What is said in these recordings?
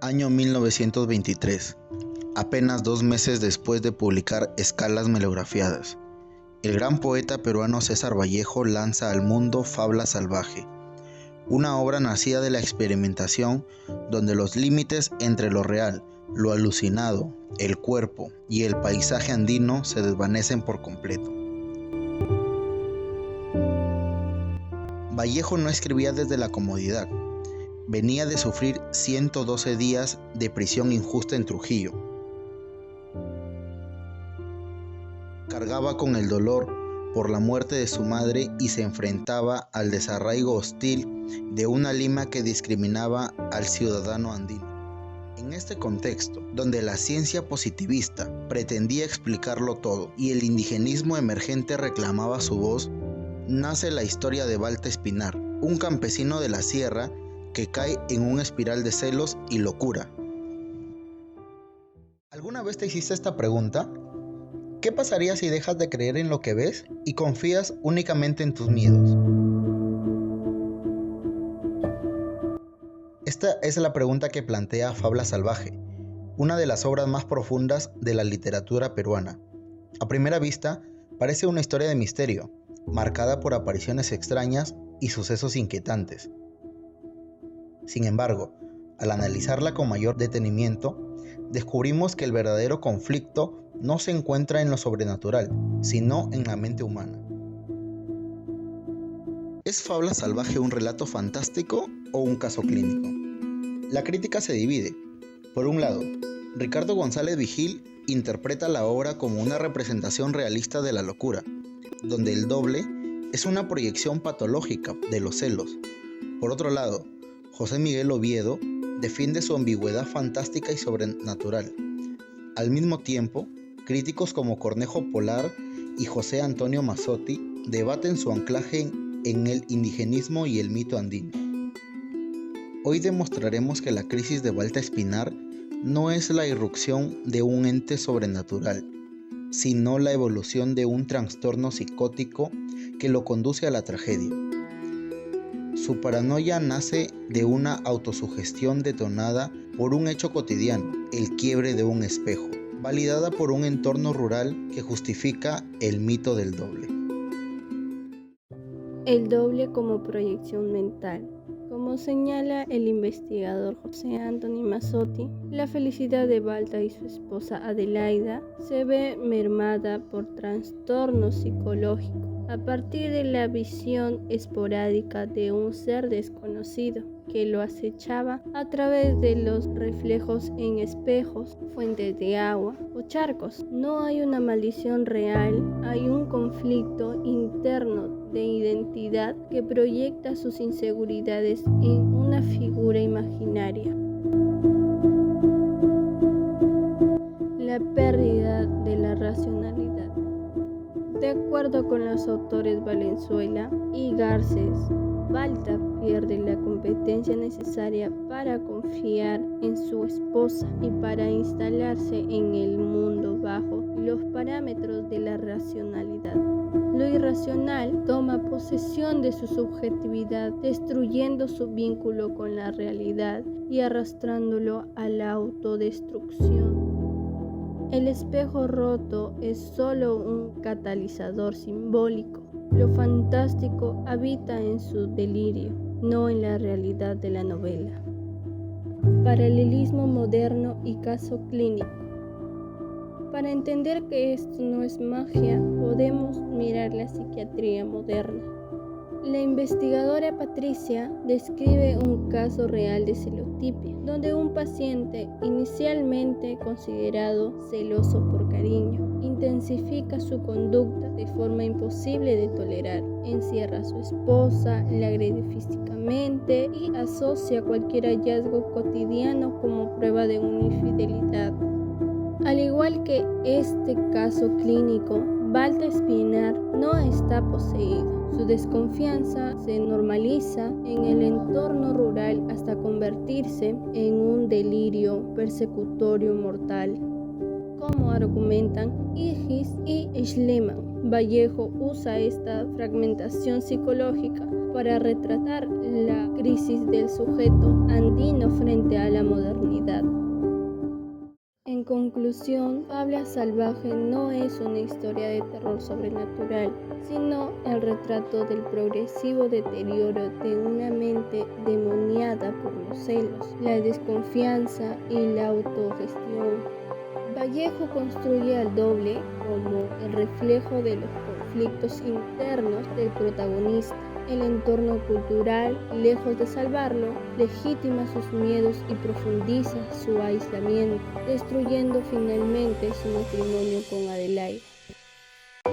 Año 1923, apenas 2 meses después de publicar Escalas melografiadas, el gran poeta peruano César Vallejo lanza al mundo Fabla Salvaje, una obra nacida de la experimentación donde los límites entre lo real, lo alucinado, el cuerpo y el paisaje andino se desvanecen por completo. Vallejo no escribía desde la comodidad. Venía de sufrir 112 días de prisión injusta en Trujillo. Cargaba con el dolor por la muerte de su madre y se enfrentaba al desarraigo hostil de una Lima que discriminaba al ciudadano andino. En este contexto, donde la ciencia positivista pretendía explicarlo todo y el indigenismo emergente reclamaba su voz, nace la historia de Balta Espinar, un campesino de la sierra que cae en un espiral de celos y locura. ¿Alguna vez te hiciste esta pregunta? ¿Qué pasaría si dejas de creer en lo que ves y confías únicamente en tus miedos? Esta es la pregunta que plantea Fabla Salvaje, una de las obras más profundas de la literatura peruana. A primera vista, parece una historia de misterio, marcada por apariciones extrañas y sucesos inquietantes. Sin embargo, al analizarla con mayor detenimiento, descubrimos que el verdadero conflicto no se encuentra en lo sobrenatural, sino en la mente humana. ¿Es Fabla Salvaje un relato fantástico o un caso clínico? La crítica se divide. Por un lado, Ricardo González Vigil interpreta la obra como una representación realista de la locura, donde el doble es una proyección patológica de los celos. Por otro lado, José Miguel Oviedo defiende su ambigüedad fantástica y sobrenatural. Al mismo tiempo, críticos como Cornejo Polar y José Antonio Mazzotti debaten su anclaje en el indigenismo y el mito andino. Hoy demostraremos que la crisis de Balta Espinar no es la irrupción de un ente sobrenatural, sino la evolución de un trastorno psicótico que lo conduce a la tragedia. Su paranoia nace de una autosugestión detonada por un hecho cotidiano, el quiebre de un espejo, validada por un entorno rural que justifica el mito del doble. El doble como proyección mental. Como señala el investigador José Antonio Mazzotti, la felicidad de Balta y su esposa Adelaida se ve mermada por trastornos psicológicos a partir de la visión esporádica de un ser desconocido que lo acechaba a través de los reflejos en espejos, fuentes de agua o charcos. No hay una maldición real, hay un conflicto interno de identidad que proyecta sus inseguridades en una figura imaginaria. La pérdida de la racionalidad. De acuerdo con los autores Valenzuela y Garcés, Balta pierde la competencia necesaria para confiar en su esposa y para instalarse en el mundo bajo los parámetros de la racionalidad. Lo irracional toma posesión de su subjetividad, destruyendo su vínculo con la realidad y arrastrándolo a la autodestrucción. El espejo roto es solo un catalizador simbólico. Lo fantástico habita en su delirio, no en la realidad de la novela. Paralelismo moderno y caso clínico. Para entender que esto no es magia, podemos mirar la psiquiatría moderna. La investigadora Patricia describe un caso real de celotipia, donde un paciente inicialmente considerado celoso por cariño intensifica su conducta de forma imposible de tolerar, encierra a su esposa, la agrede físicamente y asocia cualquier hallazgo cotidiano como prueba de una infidelidad. Al igual que este caso clínico, Balta Espinar no está poseído. Su desconfianza se normaliza en el entorno rural hasta convertirse en un delirio persecutorio mortal, como argumentan Iris y Schliemann. Vallejo usa esta fragmentación psicológica para retratar la crisis del sujeto andino frente a la modernidad. En conclusión, Fábula Salvaje no es una historia de terror sobrenatural, sino el retrato del progresivo deterioro de una mente demoniada por los celos, la desconfianza y la autogestión. Vallejo construye al doble como el reflejo de los conflictos internos del protagonista. El entorno cultural, lejos de salvarlo, legitima sus miedos y profundiza su aislamiento, destruyendo finalmente su matrimonio con Adelaide.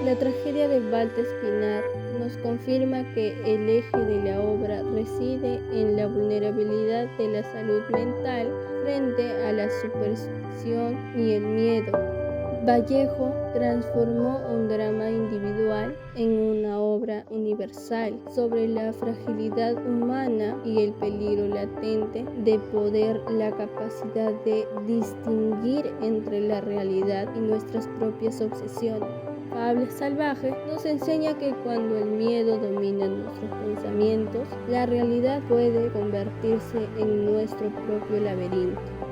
La tragedia de Balta Espinar nos confirma que el eje de la obra reside en la vulnerabilidad de la salud mental frente a la superstición y el miedo. Vallejo transformó un drama individual en una obra universal sobre la fragilidad humana y el peligro latente de poder, la capacidad de distinguir entre la realidad y nuestras propias obsesiones. Fábula Salvaje nos enseña que cuando el miedo domina nuestros pensamientos, la realidad puede convertirse en nuestro propio laberinto.